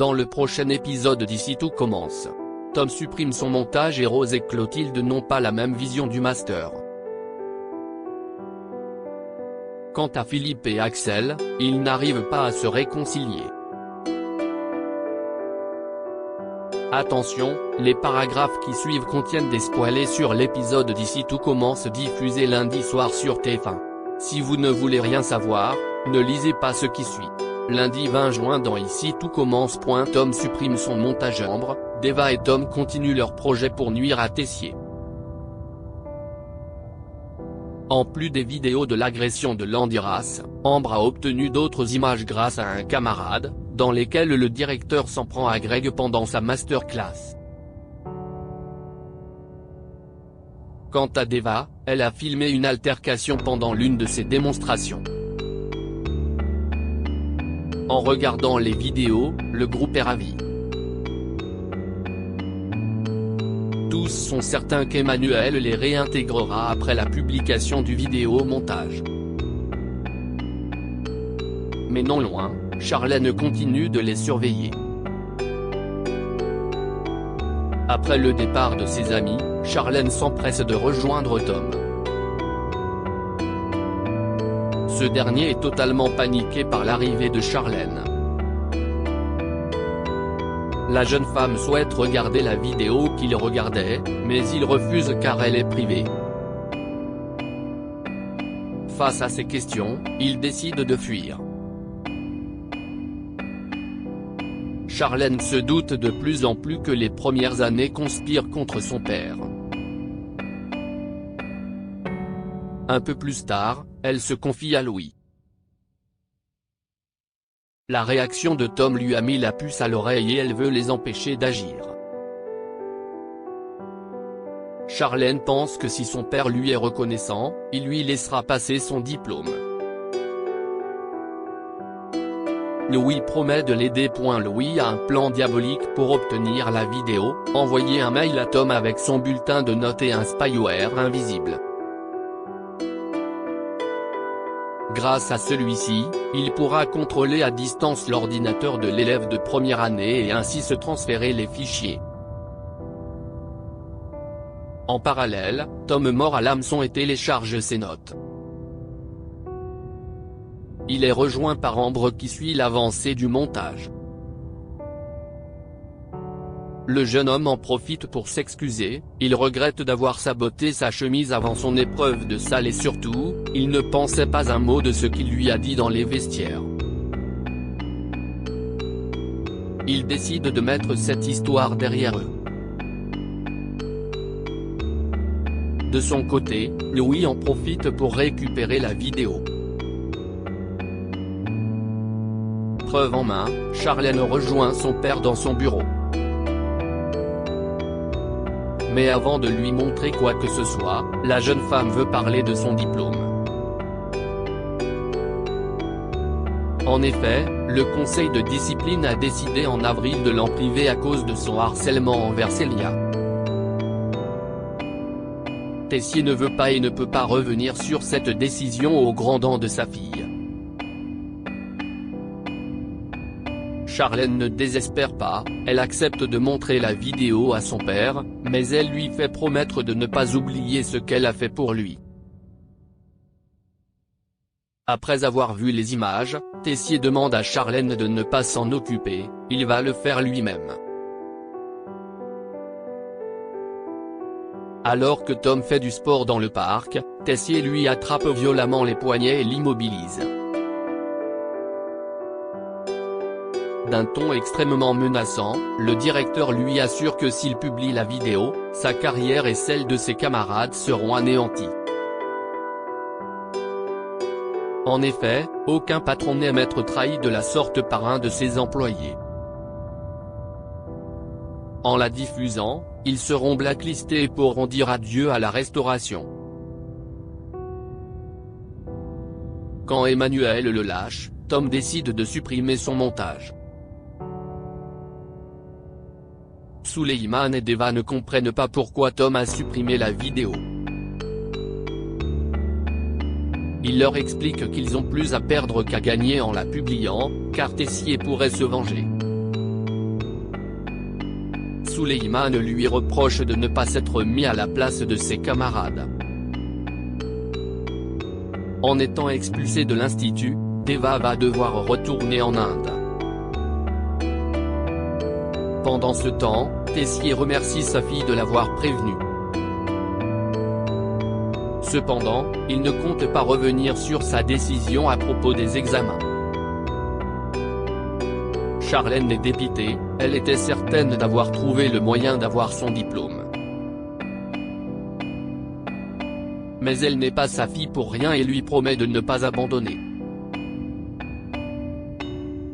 Dans le prochain épisode d'Ici tout commence, Tom supprime son montage et Rose et Clotilde n'ont pas la même vision du master. Quant à Philippe et Axel, ils n'arrivent pas à se réconcilier. Attention, les paragraphes qui suivent contiennent des spoilers sur l'épisode d'Ici tout commence diffusé lundi soir sur TF1. Si vous ne voulez rien savoir, ne lisez pas ce qui suit. Lundi 20 juin dans Ici tout commence. Tom supprime son montage. Ambre, Deva et Tom continuent leur projet pour nuire à Tessier. En plus des vidéos de l'agression de Landiras, Ambre a obtenu d'autres images grâce à un camarade, dans lesquelles le directeur s'en prend à Greg pendant sa masterclass. Quant à Deva, elle a filmé une altercation pendant l'une de ses démonstrations. En regardant les vidéos, le groupe est ravi. Tous sont certains qu'Emmanuel les réintégrera après la publication du vidéo-montage. Mais non loin, Charlène continue de les surveiller. Après le départ de ses amis, Charlène s'empresse de rejoindre Tom. Ce dernier est totalement paniqué par l'arrivée de Charlène. La jeune femme souhaite regarder la vidéo qu'il regardait, mais il refuse car elle est privée. Face à ces questions, il décide de fuir. Charlène se doute de plus en plus que les premières années conspirent contre son père. Un peu plus tard, elle se confie à Louis. La réaction de Tom lui a mis la puce à l'oreille et elle veut les empêcher d'agir. Charlène pense que si son père lui est reconnaissant, il lui laissera passer son diplôme. Louis promet de l'aider. Louis a un plan diabolique pour obtenir la vidéo, envoyer un mail à Tom avec son bulletin de notes et un spyware invisible. Grâce à celui-ci, il pourra contrôler à distance l'ordinateur de l'élève de première année et ainsi se transférer les fichiers. En parallèle, Tom mord à l'hameçon et télécharge ses notes. Il est rejoint par Ambre qui suit l'avancée du montage. Le jeune homme en profite pour s'excuser, il regrette d'avoir saboté sa chemise avant son épreuve de salle et surtout, il ne pensait pas un mot de ce qu'il lui a dit dans les vestiaires. Il décide de mettre cette histoire derrière eux. De son côté, Louis en profite pour récupérer la vidéo. Preuve en main, Charlène rejoint son père dans son bureau. Mais avant de lui montrer quoi que ce soit, la jeune femme veut parler de son diplôme. En effet, le conseil de discipline a décidé en avril de l'en priver à cause de son harcèlement envers Célia. Tessier ne veut pas et ne peut pas revenir sur cette décision au grand dam de sa fille. Charlène ne désespère pas, elle accepte de montrer la vidéo à son père, mais elle lui fait promettre de ne pas oublier ce qu'elle a fait pour lui. Après avoir vu les images, Tessier demande à Charlène de ne pas s'en occuper, il va le faire lui-même. Alors que Tom fait du sport dans le parc, Tessier lui attrape violemment les poignets et l'immobilise. D'un ton extrêmement menaçant, le directeur lui assure que s'il publie la vidéo, sa carrière et celle de ses camarades seront anéanties. En effet, aucun patron n'aime être trahi de la sorte par un de ses employés. En la diffusant, ils seront blacklistés et pourront dire adieu à la restauration. Quand Emmanuel le lâche, Tom décide de supprimer son montage. Suleiman et Deva ne comprennent pas pourquoi Tom a supprimé la vidéo. Il leur explique qu'ils ont plus à perdre qu'à gagner en la publiant, car Tessier pourrait se venger. Souleyman lui reproche de ne pas s'être mis à la place de ses camarades. En étant expulsée de l'institut, Deva va devoir retourner en Inde. Pendant ce temps, Tessier remercie sa fille de l'avoir prévenu. Cependant, il ne compte pas revenir sur sa décision à propos des examens. Charlène est dépitée, elle était certaine d'avoir trouvé le moyen d'avoir son diplôme. Mais elle n'est pas sa fille pour rien et lui promet de ne pas abandonner.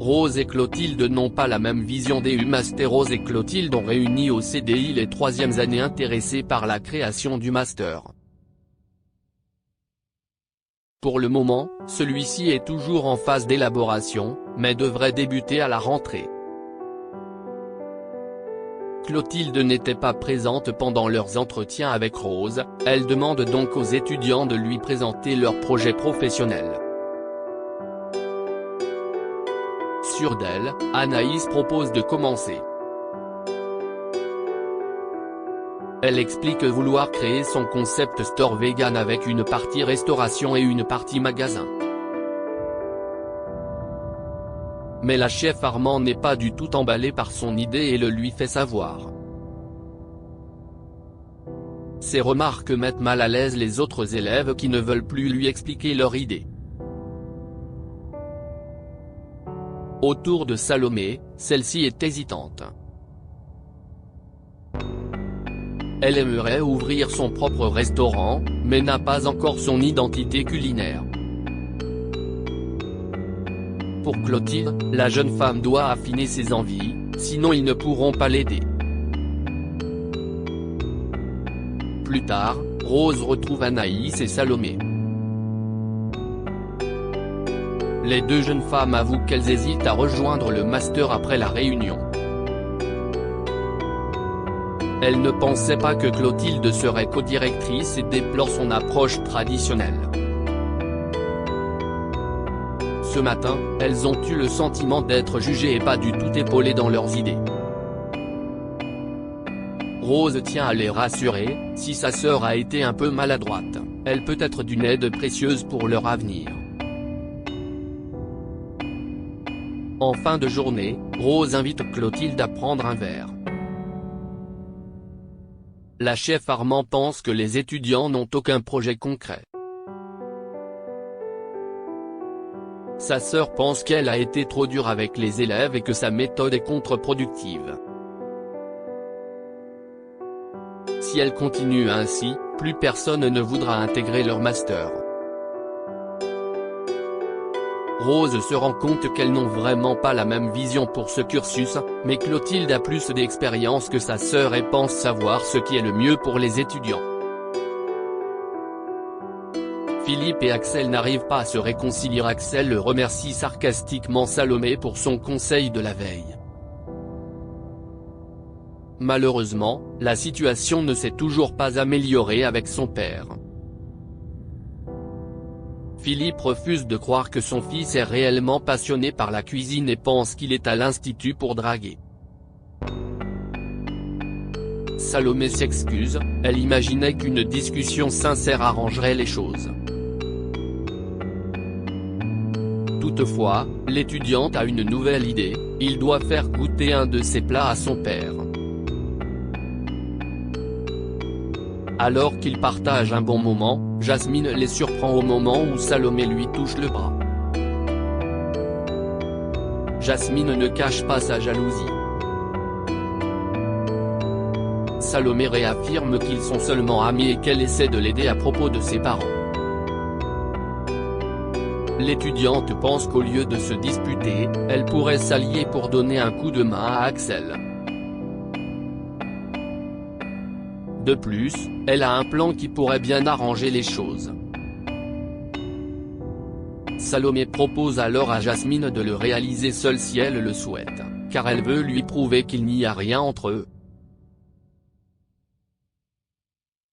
Rose et Clotilde n'ont pas la même vision des Master. Rose et Clotilde ont réuni au CDI les 3e années intéressées par la création du Master. Pour le moment, celui-ci est toujours en phase d'élaboration, mais devrait débuter à la rentrée. Clotilde n'était pas présente pendant leurs entretiens avec Rose, elle demande donc aux étudiants de lui présenter leur projet professionnel. Sûre d'elle, Anaïs propose de commencer. Elle explique vouloir créer son concept store vegan avec une partie restauration et une partie magasin. Mais la chef Armand n'est pas du tout emballée par son idée et le lui fait savoir. Ces remarques mettent mal à l'aise les autres élèves qui ne veulent plus lui expliquer leur idée. Autour de Salomé, celle-ci est hésitante. Elle aimerait ouvrir son propre restaurant, mais n'a pas encore son identité culinaire. Pour Clotilde, la jeune femme doit affiner ses envies, sinon ils ne pourront pas l'aider. Plus tard, Rose retrouve Anaïs et Salomé. Les deux jeunes femmes avouent qu'elles hésitent à rejoindre le master après la réunion. Elle ne pensait pas que Clotilde serait co-directrice et déplore son approche traditionnelle. Ce matin, elles ont eu le sentiment d'être jugées et pas du tout épaulées dans leurs idées. Rose tient à les rassurer, si sa sœur a été un peu maladroite, elle peut être d'une aide précieuse pour leur avenir. En fin de journée, Rose invite Clotilde à prendre un verre. La chef Armand pense que les étudiants n'ont aucun projet concret. Sa sœur pense qu'elle a été trop dure avec les élèves et que sa méthode est contre-productive. Si elle continue ainsi, plus personne ne voudra intégrer leur master. Rose se rend compte qu'elles n'ont vraiment pas la même vision pour ce cursus, mais Clotilde a plus d'expérience que sa sœur et pense savoir ce qui est le mieux pour les étudiants. Philippe et Axel n'arrivent pas à se réconcilier. Axel remercie sarcastiquement Salomé pour son conseil de la veille. Malheureusement, la situation ne s'est toujours pas améliorée avec son père. Philippe refuse de croire que son fils est réellement passionné par la cuisine et pense qu'il est à l'institut pour draguer. Salomé s'excuse, elle imaginait qu'une discussion sincère arrangerait les choses. Toutefois, l'étudiante a une nouvelle idée, il doit faire goûter un de ses plats à son père. Alors qu'ils partagent un bon moment, Jasmine les surprend au moment où Salomé lui touche le bras. Jasmine ne cache pas sa jalousie. Salomé réaffirme qu'ils sont seulement amis et qu'elle essaie de l'aider à propos de ses parents. L'étudiante pense qu'au lieu de se disputer, elle pourrait s'allier pour donner un coup de main à Axel. De plus, elle a un plan qui pourrait bien arranger les choses. Salomé propose alors à Jasmine de le réaliser seule si elle le souhaite, car elle veut lui prouver qu'il n'y a rien entre eux.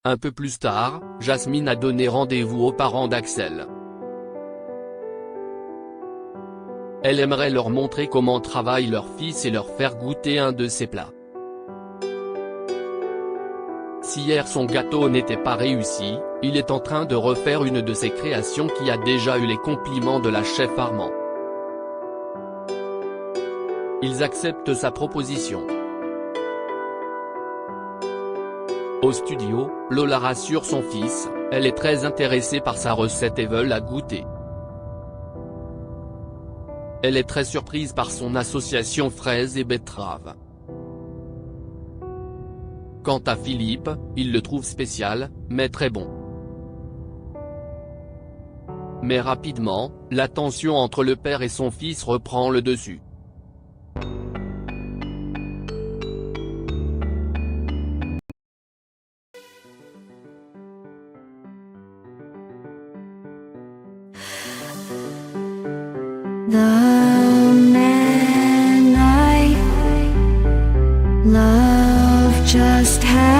Un peu plus tard, Jasmine a donné rendez-vous aux parents d'Axel. Elle aimerait leur montrer comment travaille leur fils et leur faire goûter un de ses plats. Si hier son gâteau n'était pas réussi, il est en train de refaire une de ses créations qui a déjà eu les compliments de la chef Armand. Ils acceptent sa proposition. Au studio, Lola rassure son fils, elle est très intéressée par sa recette et veut la goûter. Elle est très surprise par son association fraises et betteraves. Quant à Philippe, il le trouve spécial, mais très bon. Mais rapidement, la tension entre le père et son fils reprend le dessus. The man I love just had